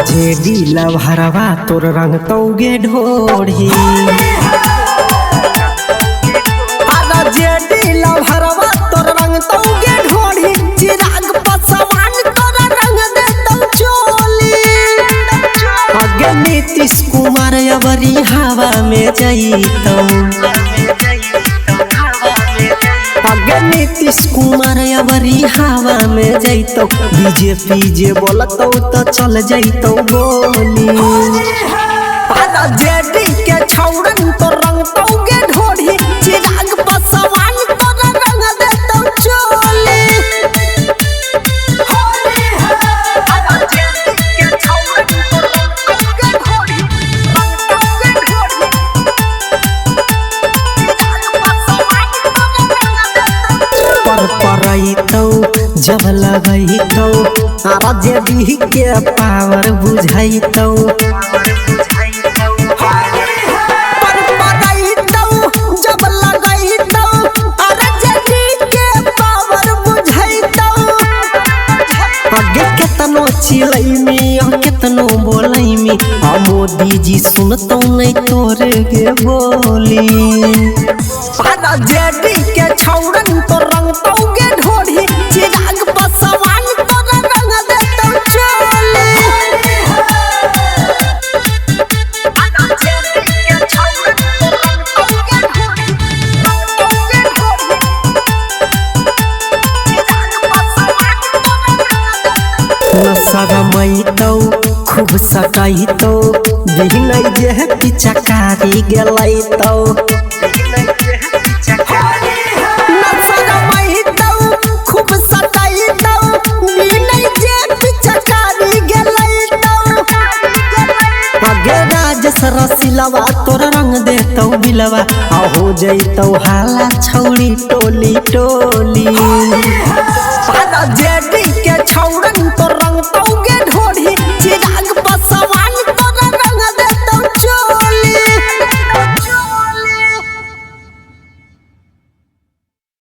JD लभरवा तोर रंग तौगे ढोढ़ी जेडी लभरवा तोर रंग तौगे ढोढ़ी चिराग पसवान तोर रंग दे तौ चोली आगे नीतीश कुमार अबरी हवा में जईतौ आगे नीतीश कुमार अबरी हवा में जईतौ बीजेपी जे बोलतौ तो चल जईतौ गोली जेडी के छौड़न तो रंग तौगे ढोढ़ी चिराग पसवान तो रंग दे तौ चोली जब लगैतौ आरा जेडी के पावर बुझैतौ जब लगैतौ आरा जेडी के पावर बुझैतौ आगे केतनो चिलैमी और केतनो बोलैमी आ मोदी जी सुनतौ नहीं तोर के बोली आरा जेडी के छौड़न तो रंग तौगे ढोढ़ी चिराग पसवान तो रंग दे तौ चोली आरा जेडी के छौड़न तो रंग तौगे ढोढ़ी चिराग पसवान तो रंग दे नसगमैतौ खूब सटैतौ बिहनै जे पिचकारी गेलैतौ खूब सटैतौ बिहनै जे पिचकारी गेलैतौ आगे राजस रसिलवा तोर रंग देतौ बिलवा आ हो जैतौ हाला छौड़ी टोली टोली जेडी के छौड़न तो रंग